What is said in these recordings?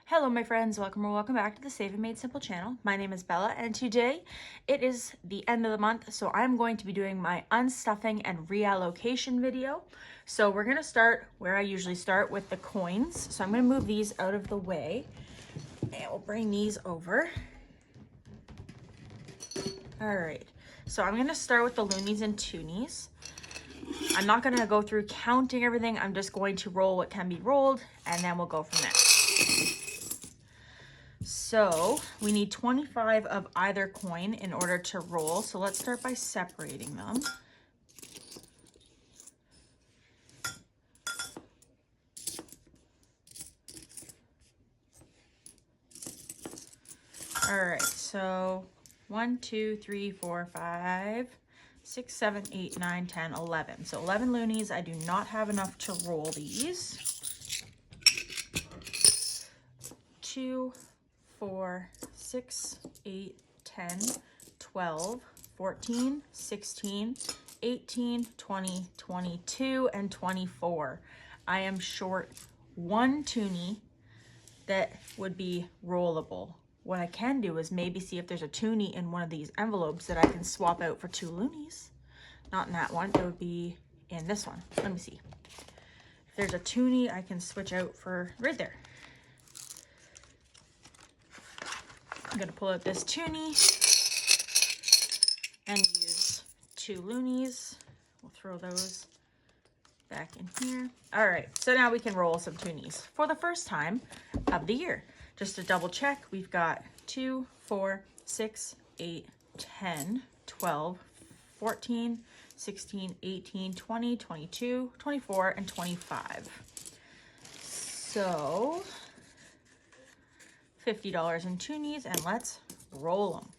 Hello my friends, welcome back to the Save and Made Simple channel. My name is Bella and today it is the end of the month, so I'm going to be doing my unstuffing and reallocation video. So we're going to start where I usually start with the coins. So I'm going to move these out of the way and we'll bring these over. All right, so I'm going to start with the loonies and toonies. I'm not going to go through counting everything. I'm just going to roll what can be rolled and then we'll go from there. So we need 25 of either coin in order to roll. So let's start by separating them. All right, so 1, 2, 3, 4, 5, 6, 7, 8, 9, 10, 11. So 11 loonies. I do not have enough to roll these. 2, 4, 6, 8, 10, 12, 14, 16, 18, 20, 22, and 24. I am short one toonie that would be rollable. What I can do is maybe see if there's a toonie in one of these envelopes that I can swap out for 2 loonies. Not in that one, it would be in this one. Let me see. If there's a toonie I can switch out for right there. I'm gonna pull out this toonie and use 2 loonies. We'll throw those back in here. All right, so now we can roll some toonies for the first time of the year. Just to double check, we've got 2, 4, 6, 8, 10, 12, 14, 16, 18, 20, 22, 24, and 25. So $50 in toonies, and let's roll them.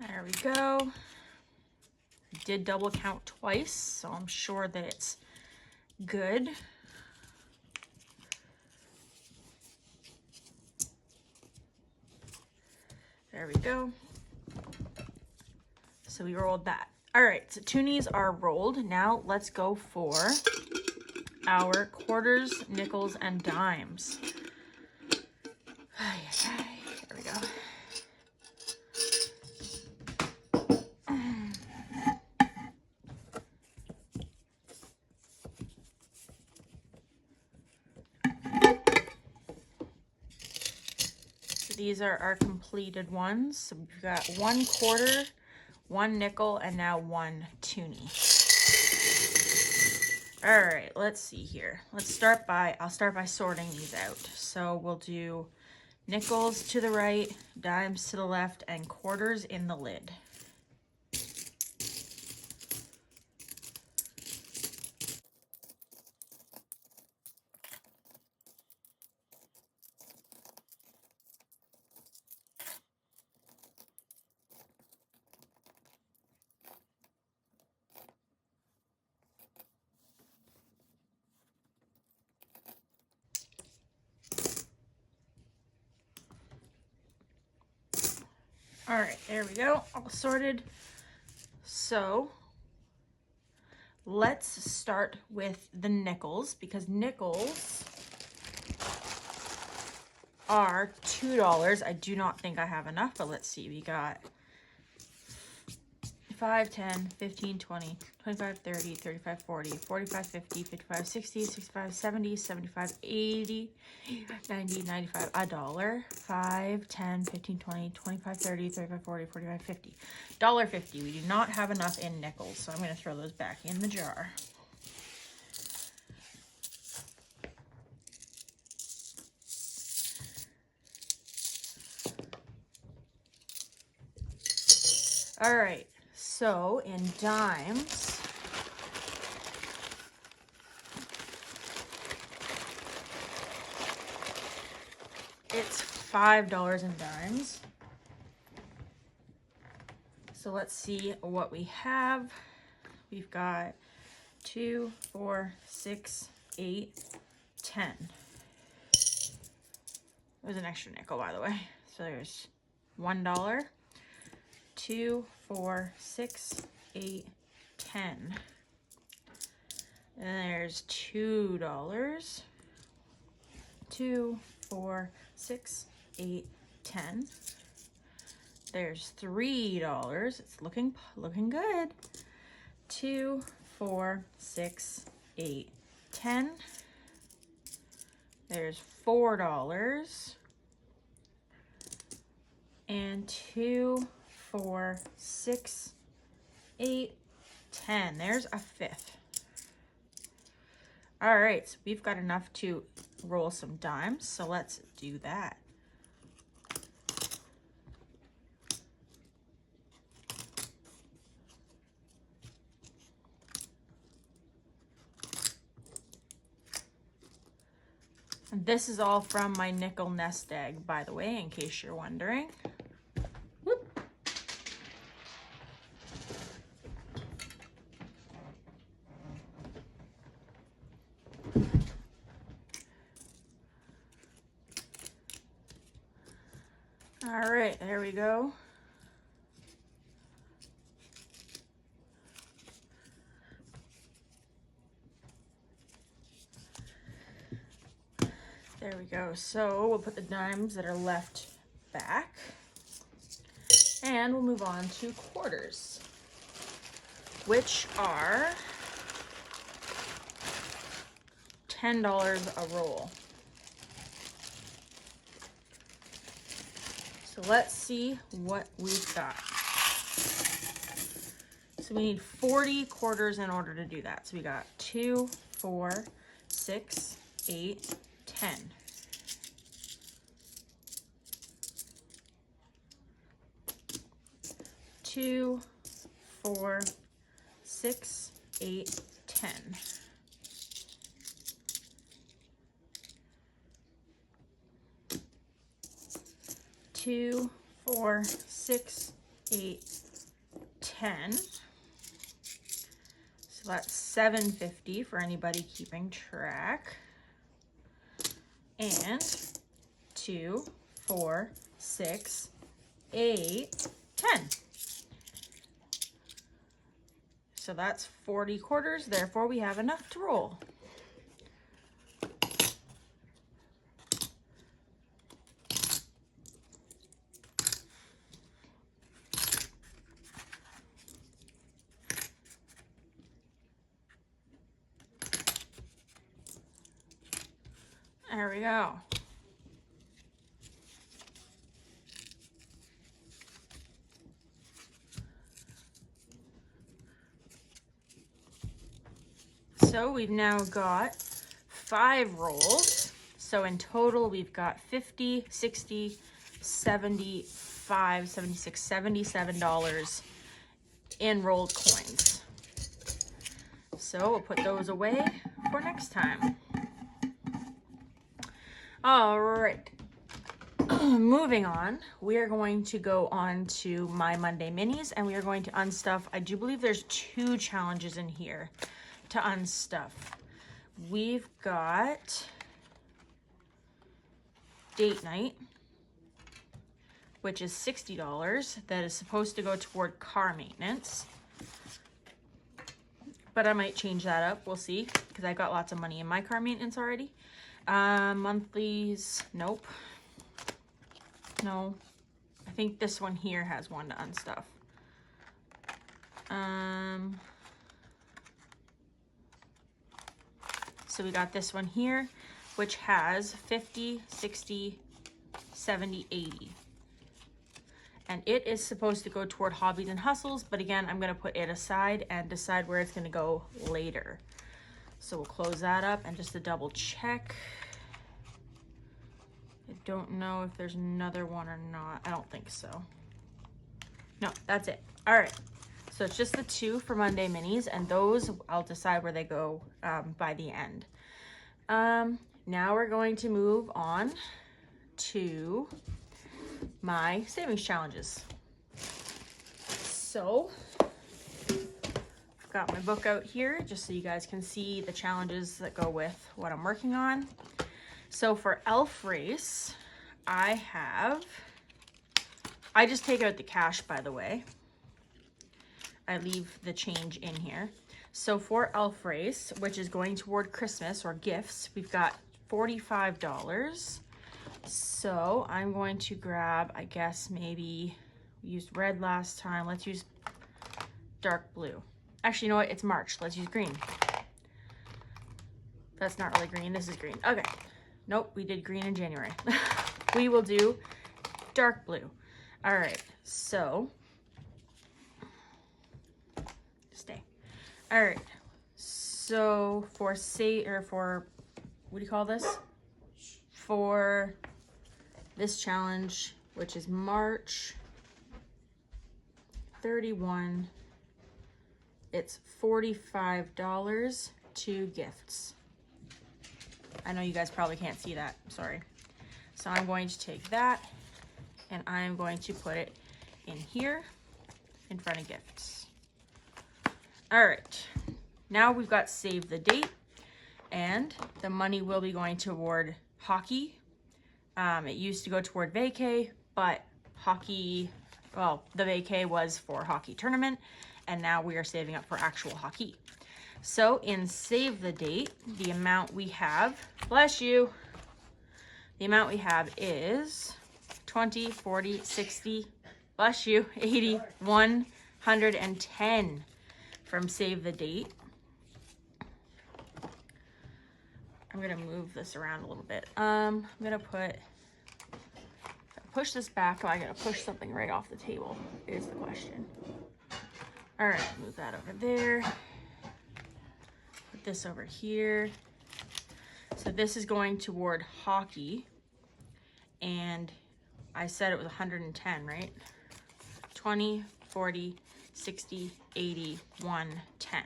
There we go. I did double count twice, so I'm sure that it's good. There we go. So we rolled that. All right, so toonies are rolled. Now let's go for our quarters, nickels, and dimes. There we go. These are our completed ones. So we've got 1 quarter, 1 nickel, and now 1 toonie. All right, let's see here. I'll start by sorting these out. So we'll do nickels to the right, dimes to the left, and quarters in the lid. All right, there we go, all sorted. So let's start with the nickels, because nickels are $2. I do not think I have enough, but let's see. We got 5, 10, 15, 20, 25, 30, 35, 40, 45, 50, 55, 60, 65, 70, 75, 80, 90, 95, $1, 5, 10, 15, 20, 25, 30, 35, 40, 45, 50. $1.50. We do not have enough in nickels, so I'm going to throw those back in the jar. All right, so in dimes, it's $5 in dimes. So let's see what we have. We've got 2, 4, 6, 8, 10. There's an extra nickel, by the way. So there's $1, 2, 4, 6, 8, 10. And there's $2. 2, 4, 6, 8, 10. There's $3. It's looking good. 2, 4, 6, 8, 10. There's $4. And 2, 4, 6, 8, 10. There's a fifth. All right, so we've got enough to roll some dimes, so let's do that. This is all from my nickel nest egg, by the way, in case you're wondering. Whoop. All right, there we go. There we go. So we'll put the dimes that are left back, and we'll move on to quarters, which are $10 a roll. So let's see what we've got. So we need 40 quarters in order to do that. So we got 2, 4, 6, 8, 10. 2, 4, 6, 8, 10. 2, 4, 6, 8, 10. So that's $7.50 for anybody keeping track. And 2, 4, 6, 8, 10. So that's 40 quarters, therefore we have enough to roll. There we go. So we've now got 5 rolls. So in total, we've got 50, 60, 75, 76, $77 in rolled coins. So we'll put those away for next time. All right. Moving on, we are going to go on to my Monday minis, and we are going to unstuff. I do believe there's 2 challenges in here to unstuff. We've got date night, which is $60. That is supposed to go toward car maintenance, but I might change that up. We'll see, because I got lots of money in my car maintenance already. Monthlies, nope. No, I think this one here has one to unstuff. So we got this one here, which has 50, 60, 70, 80. And it is supposed to go toward hobbies and hustles, but again, I'm gonna put it aside and decide where it's gonna go later. So we'll close that up, and just to double check, I don't know if there's another one or not. I don't think so. No, that's it. All right. So it's just the 2 for Monday minis, and those I'll decide where they go by the end. Now we're going to move on to my savings challenges. So I've got my book out here just so you guys can see the challenges that go with what I'm working on. So for Elf Race, I just take out the cash, by the way. I leave the change in here. So for Elf Race, which is going toward Christmas or gifts, we've got $45. So I'm going to grab, I guess maybe we used red last time. Let's use dark blue. Actually, you know what? It's March. Let's use green. That's not really green. This is green. Okay. Nope, we did green in January. We will do dark blue. All right. So stay. All right. So for what do you call this? For this challenge, which is March 31, it's $45 to gifts. I know you guys probably can't see that, sorry. So I'm going to take that and I'm going to put it in here in front of gifts. All right, now we've got save the date, and the money will be going toward hockey. It used to go toward vacay, but hockey, well, the vacay was for hockey tournament, and now we are saving up for actual hockey. So in save the date, the amount we have, bless you, the amount we have is 20, 40, 60, bless you, 80, 110 from save the date. I'm gonna move this around a little bit. I'm gonna push this back. Oh, I gotta push something right off the table is the question. All right, move that over there. Put this over here. So this is going toward hockey, and I said it was 110, right? 20, 40, 60, 80, 110.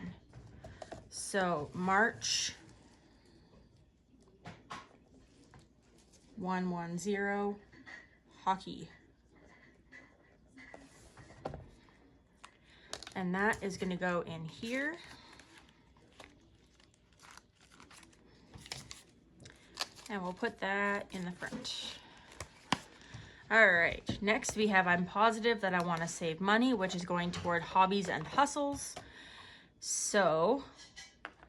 So March 110 hockey. And that is going to go in here. And we'll put that in the front. All right, next we have I'm positive that I want to save money, which is going toward hobbies and hustles. So,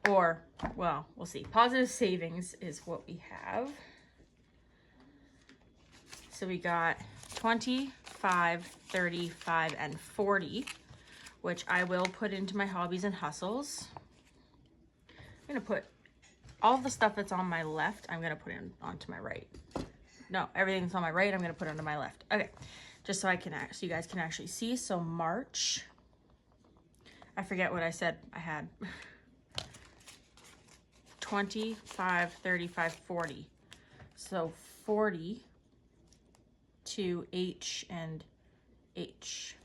or, well, we'll see. Positive savings is what we have. So we got 25, 35, and 40, which I will put into my hobbies and hustles. I'm going to put all the stuff that's on my left, I'm going to put in onto my right. No, everything that's on my right, I'm going to put onto my left. Okay, just so you guys can actually see. So March, I forget what I said I had. 25, 35, 40. So 40 to H and H.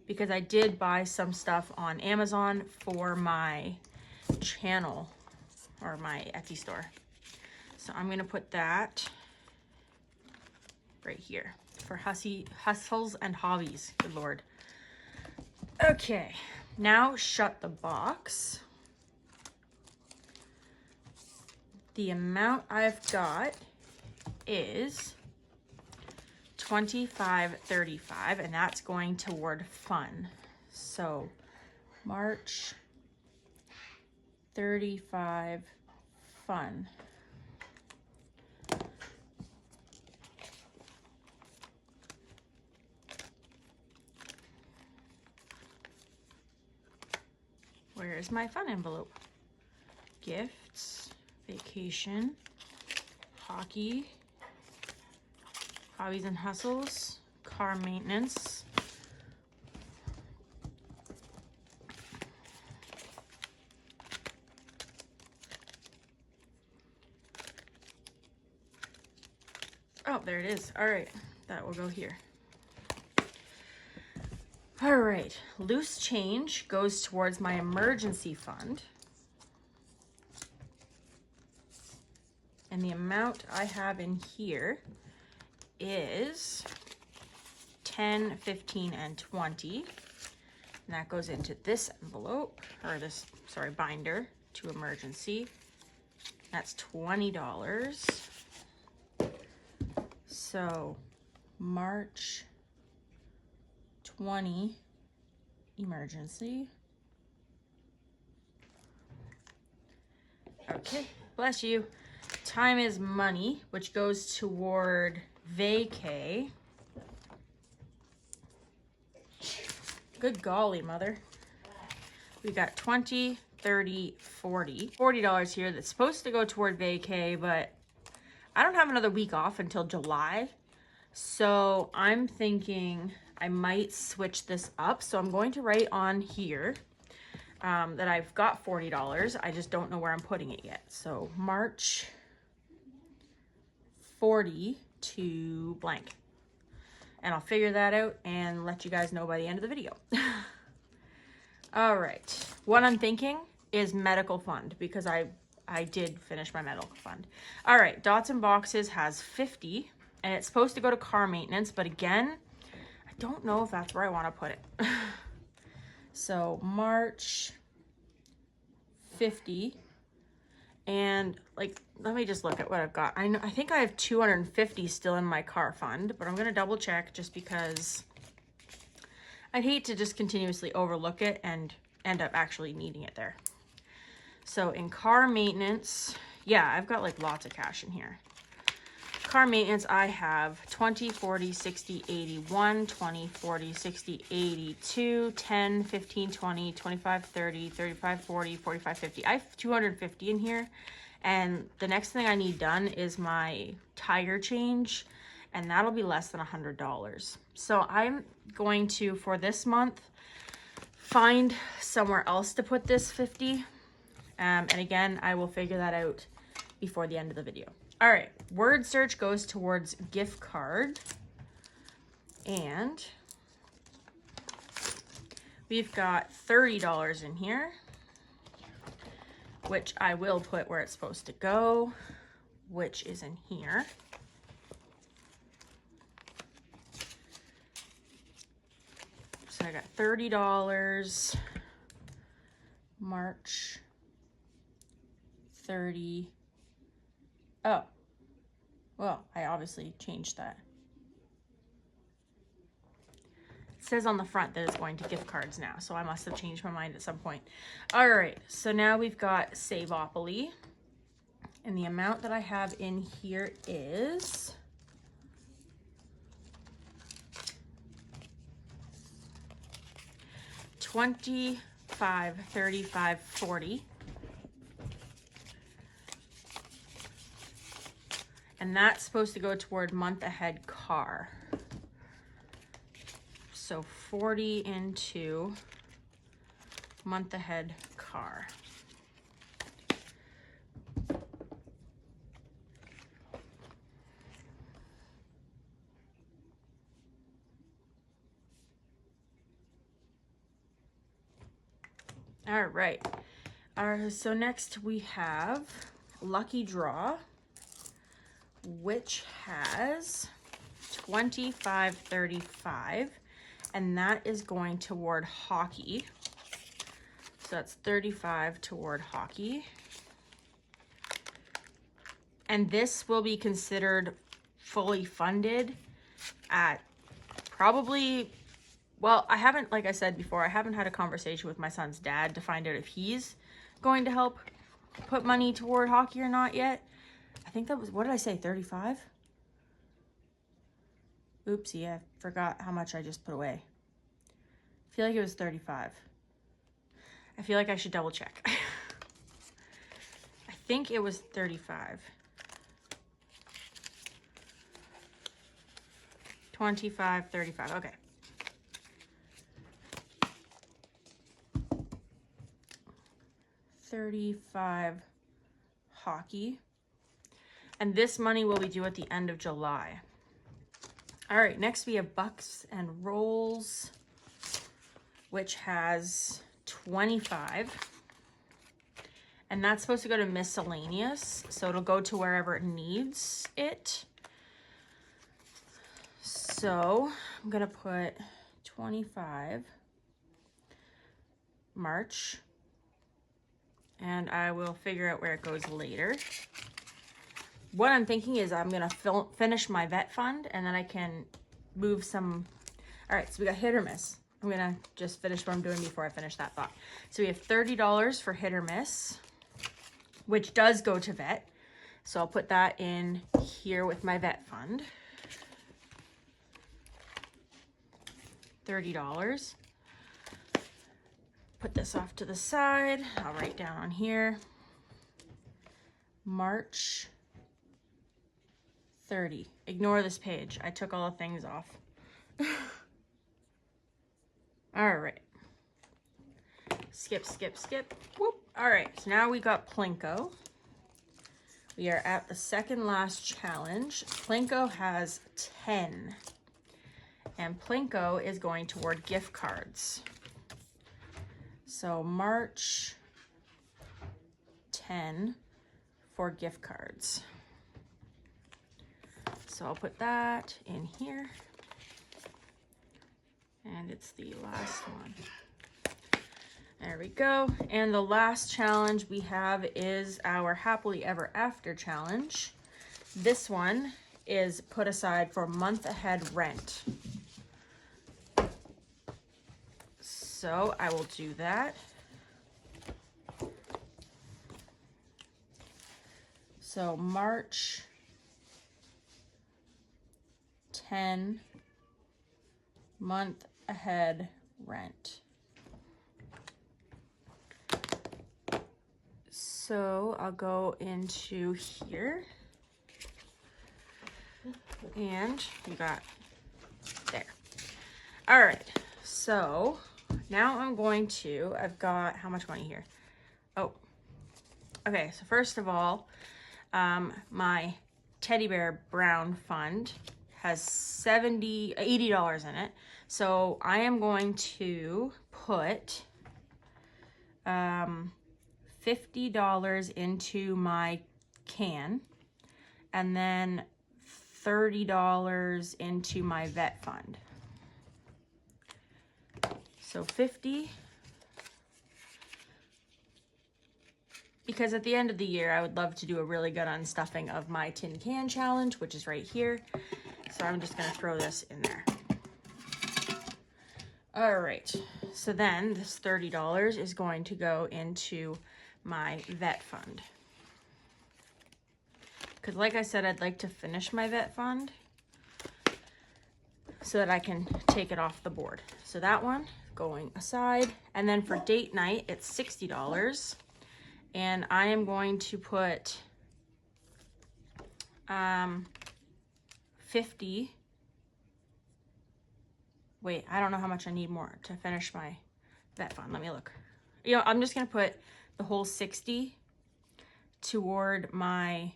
Because I did buy some stuff on Amazon for my channel or my Etsy store. So I'm gonna put that right here for hustles and hobbies. Good Lord. Okay, now shut the box. The amount I've got is 25, 35, and that's going toward fun. So March 35 fun. Where is my fun envelope? Gifts, vacation, hockey, hobbies and hustles, car maintenance, oh, there it is. All right, that will go here. All right, loose change goes towards my emergency fund. And the amount I have in here is 10, 15, and 20. And that goes into this envelope, or this, sorry, binder to emergency. That's $20. So March 20 emergency. Okay, bless you. Time is money, which goes toward vacay. Good golly, mother. We got 20, 30, 40. $40 here that's supposed to go toward vacay, but I don't have another week off until July. So I'm thinking I might switch this up. So I'm going to write on here that I've got $40. I just don't know where I'm putting it yet. So March 40 to blank. And I'll figure that out and let you guys know by the end of the video. All right, what I'm thinking is medical fund, because I did finish my medical fund. All right, Dots and Boxes has 50, and it's supposed to go to car maintenance, but again, I don't know if that's where I want to put it. So March 50, and like, let me just look at what I've got. I think I have 250 still in my car fund, but I'm gonna double check just because I'd hate to just continuously overlook it and end up actually needing it there. So in car maintenance, yeah, I've got like lots of cash in here. Car maintenance, I have 20, 40, 60, 81, 20, 40, 60, 82, 10, 15, 20, 25, 30, 35, 40, 45, 50. I have 250 in here. And the next thing I need done is my tire change, and that'll be less than $100. So I'm going to, for this month, find somewhere else to put this 50. And again, I will figure that out before the end of the video. All right, word search goes towards gift card. And we've got $30 in here, which I will put where it's supposed to go, which is in here. So I got $30, March 30. Oh, well, I obviously changed that. It says on the front that it's going to gift cards now, so I must have changed my mind at some point. All right, so now we've got Savopoly, and the amount that I have in here is $25, $35, $40. And that's supposed to go toward month ahead car. So 40 into month ahead car. All right. So next we have Lucky Draw, which has 25, 35, and that is going toward hockey. So that's 35 toward hockey. And this will be considered fully funded at probably, well, I haven't, like I said before, I haven't had a conversation with my son's dad to find out if he's going to help put money toward hockey or not yet. I think that was, what did I say, 35? Oopsie, I forgot how much I just put away. I feel like it was 35. I feel like I should double check. I think it was 35. 25, 35, okay. $35 hockey. And this money will be due at the end of July. All right, next we have Bucks and Rolls, which has 25. And that's supposed to go to miscellaneous, so it'll go to wherever it needs it. So I'm gonna put 25 March, and I will figure out where it goes later. What I'm thinking is I'm gonna finish my vet fund, and then I can move some. All right, so we got hit or miss. I'm gonna just finish what I'm doing before I finish that thought. So we have $30 for hit or miss, which does go to vet. So I'll put that in here with my vet fund. $30. Put this off to the side. I'll write down on here. March 30. Ignore this page. I took all the things off. All right. Skip, skip, skip. Whoop. All right, so now we got Plinko. We are at the second last challenge. Plinko has 10. And Plinko is going toward gift cards. So March 10 for gift cards. So I'll put that in here. And it's the last one. There we go. And the last challenge we have is our Happily Ever After challenge. This one is put aside for month ahead rent. So I will do that. So March 10 month ahead rent. So I'll go into here, and you got there. All right, so now I'm going to, I've got how much money here? Oh, okay, so first of all, my teddy bear brown fund has $80 in it. So I am going to put $50 into my can, and then $30 into my vet fund. So 50, because at the end of the year, I would love to do a really good unstuffing of my tin can challenge, which is right here. So I'm just gonna throw this in there. All right, so then this $30 is going to go into my vet fund. Because like I said, I'd like to finish my vet fund so that I can take it off the board. So that one going aside. And then for date night, it's $60. And I am going to put 50. Wait, I don't know how much I need more to finish my vet fund. Let me look. You know, I'm just gonna put the whole 60 toward my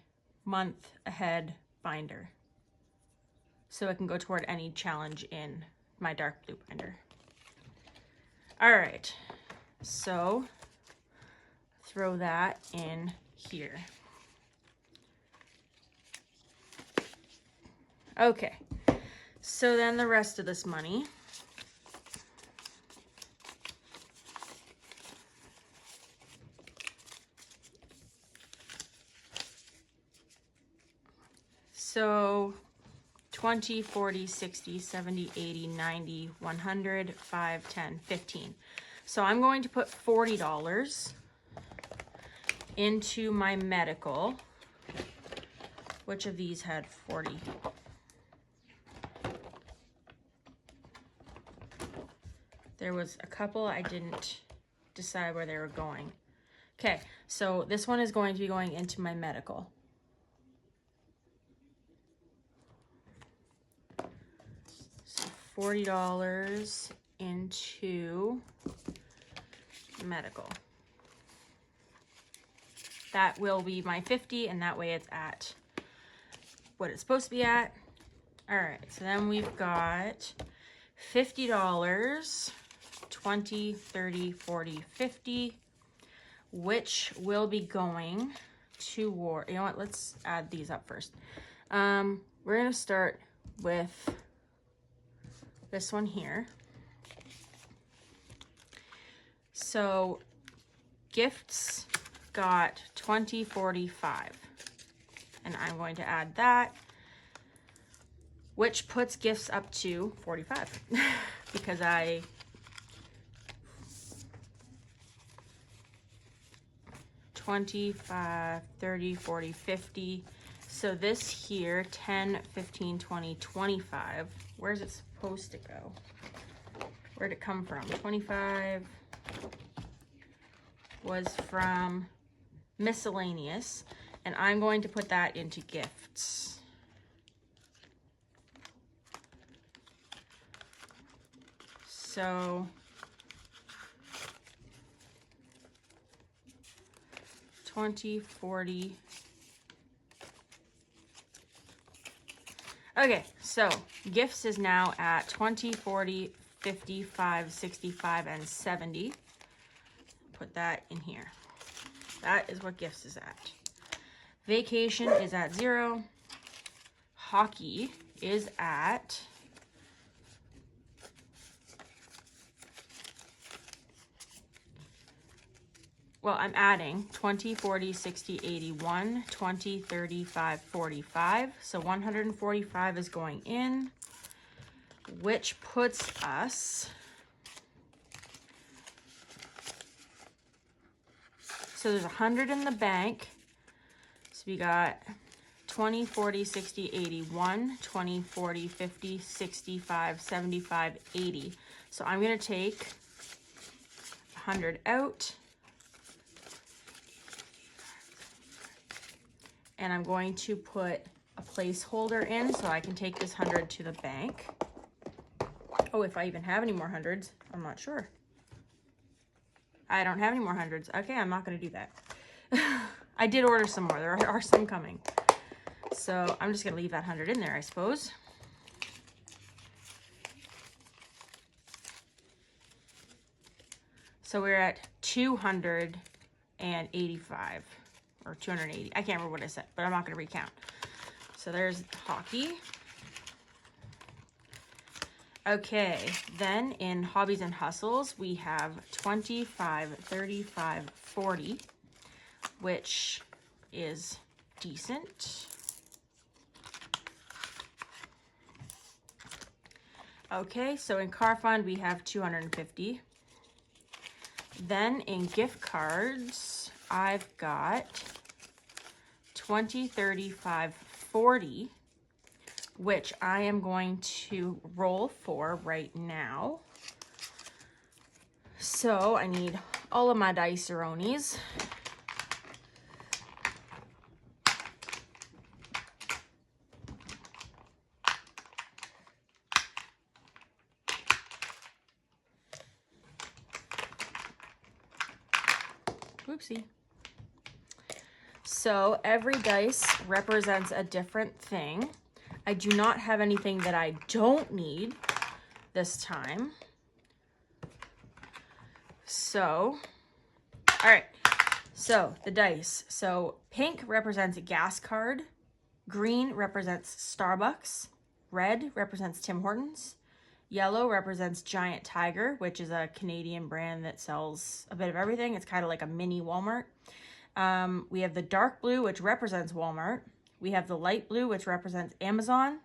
month ahead binder, so it can go toward any challenge in my dark blue binder. All right, so throw that in here. Okay, so then the rest of this money, so 20, 40, 60, 70, 80, 90, 100, 5, 10, 15. So I'm going to put $40 into my medical. Which of these had 40? There was a couple I didn't decide where they were going. Okay, so this one is going to be going into my medical. So $40 into medical. That will be my 50, and that way it's at what it's supposed to be at. All right, so then we've got $50, 20, 30, 40, 50, which will be going toward, you know what, let's add these up first. We're gonna start with this one here. So gifts got 20, 45, and I'm going to add that, which puts gifts up to 45 because 25, 30, 40, 50. So this here, 10, 15, 20, 25. Where's it supposed to go? Where'd it come from? 25 was from miscellaneous, and I'm going to put that into gifts. So 20, 40. Okay, so gifts is now at 20, 40, 55, 65, and 70. Put that in here. That is what gifts is at. Vacation is at 0. Hockey is at I'm adding 20, 40, 60, 81, 20, 35, 45. So 145 is going in, which puts us, so there's 100 in the bank. So we got 20, 40, 60, 81, 20, 40, 50, 65, 75, 80. So I'm going to take 100 out. And I'm going to put a placeholder in so I can take this 100 to the bank. Oh, if I even have any more hundreds, I'm not sure. I don't have any more hundreds. Okay, I'm not going to do that. I did order some more. There are some coming. So I'm just going to leave that 100 in there, I suppose. So we're at 285. Or 280. I can't remember what I said, but I'm not going to recount. So there's hockey. Okay, then in hobbies and hustles, we have 25, 35, 40, which is decent. Okay, so in car fund, we have 250. Then in gift cards, I've got 20, 35, 40, which I am going to roll for right now. So I need all of my dice-a-ronies. Oopsie. So every dice represents a different thing. I do not have anything that I don't need this time. So, all right. So the dice. So pink represents a gas card. Green represents Starbucks. Red represents Tim Hortons. Yellow represents Giant Tiger, which is a Canadian brand that sells a bit of everything. It's kind of like a mini Walmart. We have the dark blue, which represents Walmart. We have the light blue, which represents Amazon.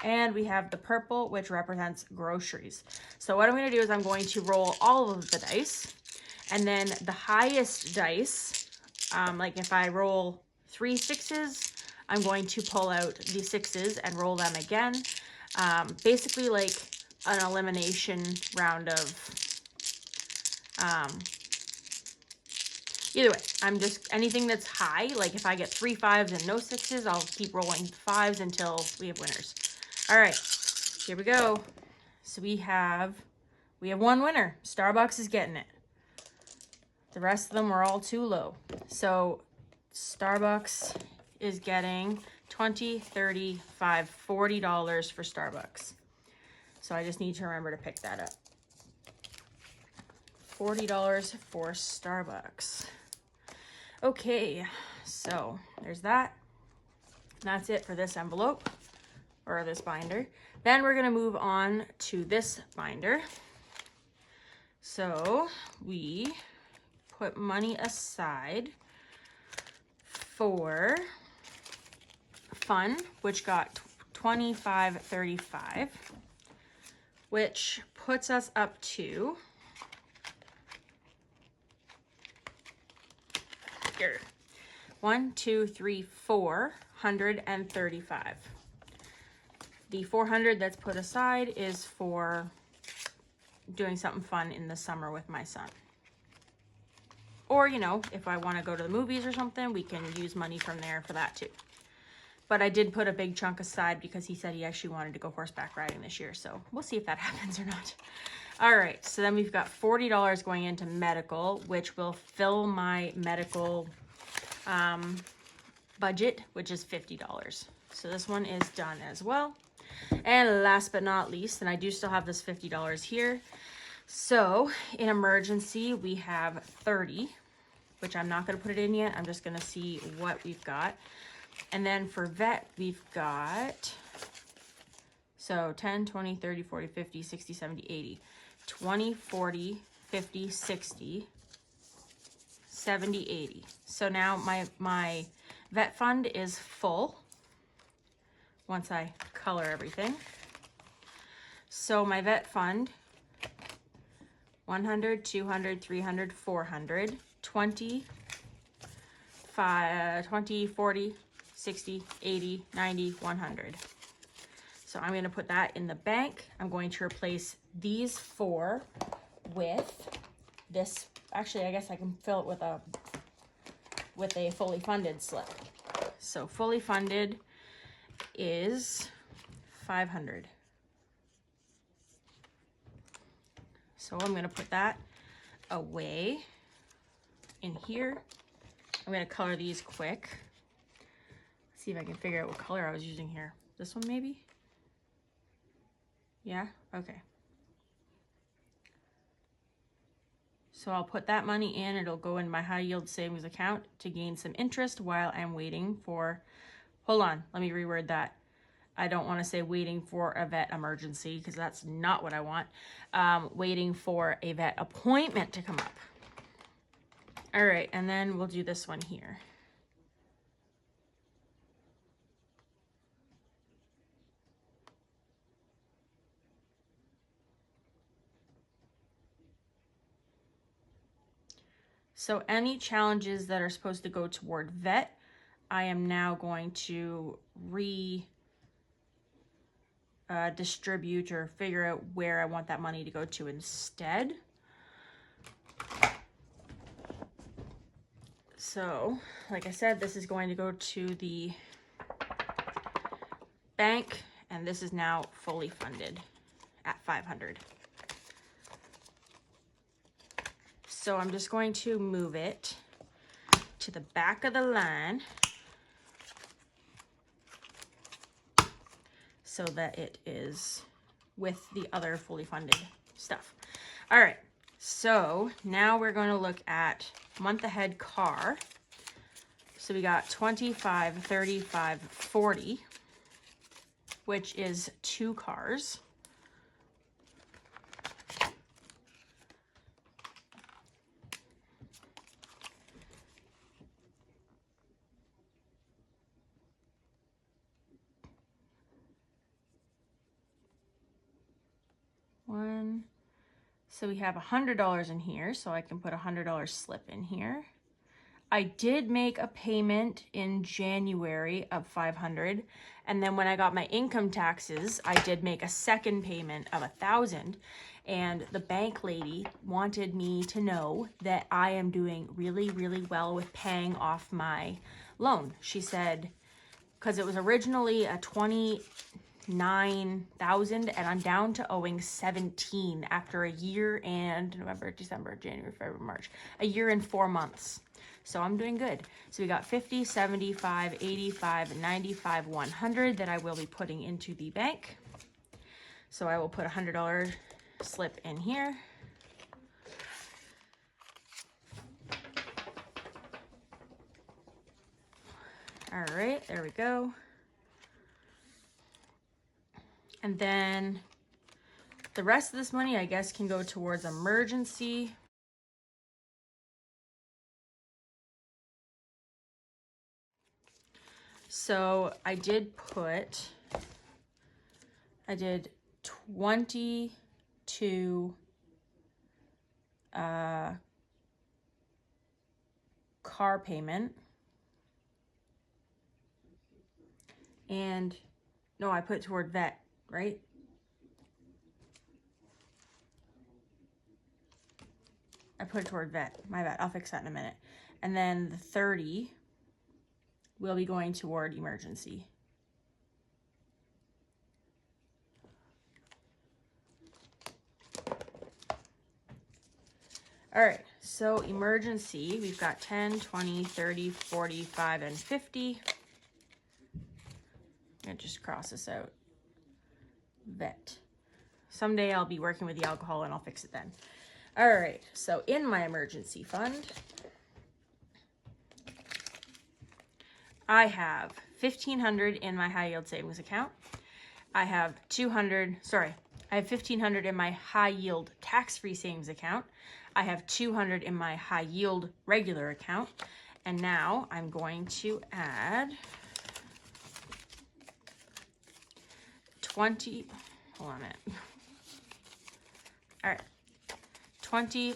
And we have the purple, which represents groceries. So what I'm going to do is I'm going to roll all of the dice. And then the highest dice, like if I roll 3 sixes, I'm going to pull out the 6s and roll them again. Basically like an elimination round of, either way, I'm just, anything that's high, like if I get 3 5s and no 6s, I'll keep rolling 5s until we have winners. All right, here we go. So we have one winner. Starbucks is getting it. The rest of them are all too low. So Starbucks is getting $20, $30, $5, $40 for Starbucks. So I just need to remember to pick that up. $40 for Starbucks. Okay, so there's that. That's it for this envelope, or this binder. Then we're gonna move on to this binder. So we put money aside for fun, which got $25.35, which puts us up to here. 435. The 400 that's put aside is for doing something fun in the summer with my son. Or, you know, if I want to go to the movies or something, we can use money from there for that too. But I did put a big chunk aside because he said he actually wanted to go horseback riding this year. So we'll see if that happens or not. All right, so then we've got $40 going into medical, which will fill my medical budget, which is $50. So this one is done as well. And last but not least, and I do still have this $50 here. So in emergency, we have 30, which I'm not going to put it in yet. I'm just going to see what we've got. And then for vet, we've got, so 10, 20, 30, 40, 50, 60, 70, 80, 20, 40, 50, 60, 70, 80. So now my vet fund is full once I color everything. So my vet fund, 100, 200, 300, 400, 20, 40, 60, 80, 90, 100. So I'm going to put that in the bank. I'm going to replace these four with this. Actually, I guess I can fill it with a fully funded slip. So fully funded is 500. So I'm going to put that away in here. I'm going to color these quick. See if I can figure out what color I was using here. This one maybe? Yeah? Okay. So I'll put that money in. It'll go in my high yield savings account to gain some interest while I'm waiting for, hold on, let me reword that. I don't want to say waiting for a vet emergency because that's not what I want. Waiting for a vet appointment to come up. All right, and then we'll do this one here. So any challenges that are supposed to go toward vet, I am now going to distribute or figure out where I want that money to go to instead. So, like I said, this is going to go to the bank, and this is now fully funded at 500. So I'm just going to move it to the back of the line so that it is with the other fully funded stuff. All right, so now we're going to look at month ahead car. So we got 25, 35, 40, which is 2 cars. So we have $100 in here, so I can put a $100 slip in here. I did make a payment in January of $500, and then when I got my income taxes, I did make a second payment of $1,000, and the bank lady wanted me to know that I am doing really, really well with paying off my loan. She said, because it was originally a $29,000 and I'm down to owing 17 after a year and November, December, January, February, March, a year and 4 months. So I'm doing good. So we got 50, 75, 85, 95, 100 that I will be putting into the bank. So I will put a $100 slip in here. All right, there we go. And then the rest of this money, I guess, can go towards emergency. So I did 22 car payment. And no, I put it toward vet, right? I put it toward vet, my bad. I'll fix that in a minute. And then the 30 will be going toward emergency. All right, so emergency, we've got 10, 20, 30, 45, and 50. And just cross this out. Vet. Someday I'll be working with the alcohol and I'll fix it then. All right, so in my emergency fund, I have $1,500 in my high yield savings account. I have $1,500 in my high yield tax-free savings account. I have $200 in my high yield regular account. And now I'm going to add 20, hold on a minute. All right, 20,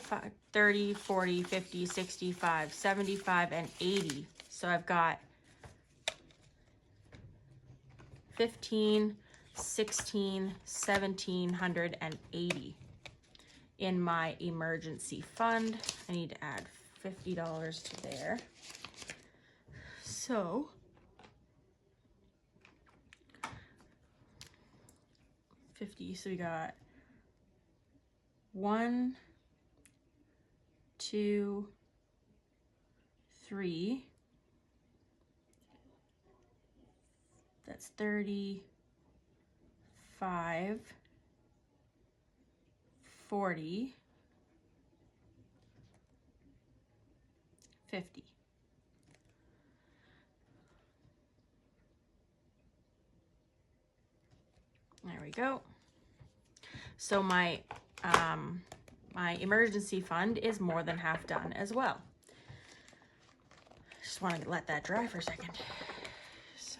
30, 40, 50, 65, 75, and 80. So I've got 15, 16, 1,780 in my emergency fund. I need to add $50 to there. So 50, so we got 1, 2, 3. That's 35, 40, 50. There we go. So my my emergency fund is more than half done as well. Just want to let that dry for a second. So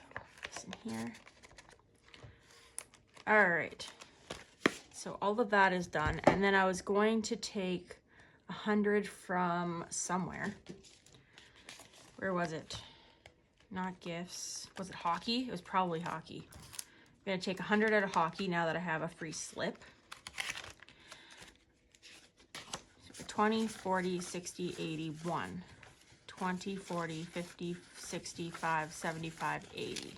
this in here. All right. So all of that is done, and then I was going to take 100 from somewhere. Where was it? Not gifts. Was it hockey? It was probably hockey. I'm gonna take 100 out of hockey now that I have a free slip. 20, 40, 60, 80, 1. 20, 40, 50, 65, 75, 80.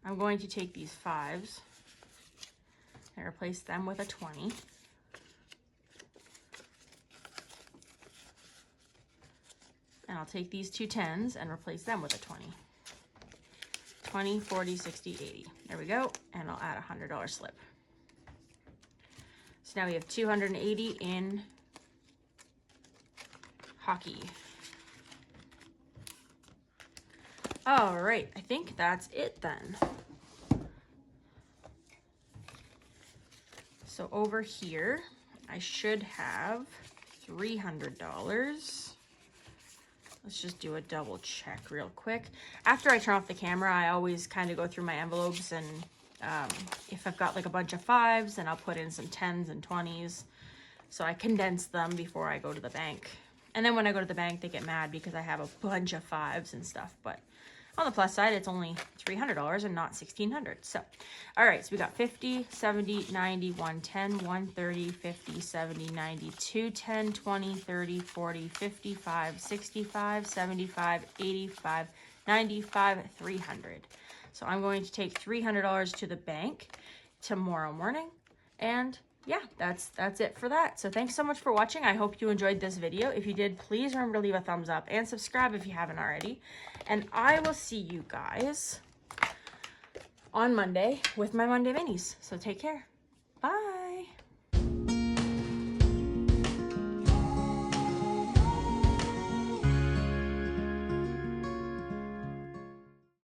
I'm going to take these 5s and replace them with a 20. And I'll take these 2 10s and replace them with a 20. 20, 40, 60, 80. There we go. And I'll add a $100 slip. So now we have 280 in hockey. All right, I think that's it then. So over here, I should have $300. Let's just do a double check real quick. After I turn off the camera, I always kind of go through my envelopes, and if I've got like a bunch of 5s, then I'll put in some 10s and 20s. So I condense them before I go to the bank. And then when I go to the bank, they get mad because I have a bunch of 5s and stuff. But on the plus side, it's only $300 and not $1,600. So, all right, so we got 50, 70, 90, 110, 130, 50, 70, 90, 210, 20, 30, 40, 55, 65, 75, 85, 95, 300. So I'm going to take $300 to the bank tomorrow morning, and yeah, that's it for that. So thanks so much for watching. I hope you enjoyed this video. If you did, please remember to leave a thumbs up and subscribe if you haven't already. And I will see you guys on Monday with my Monday minis. So take care. Bye.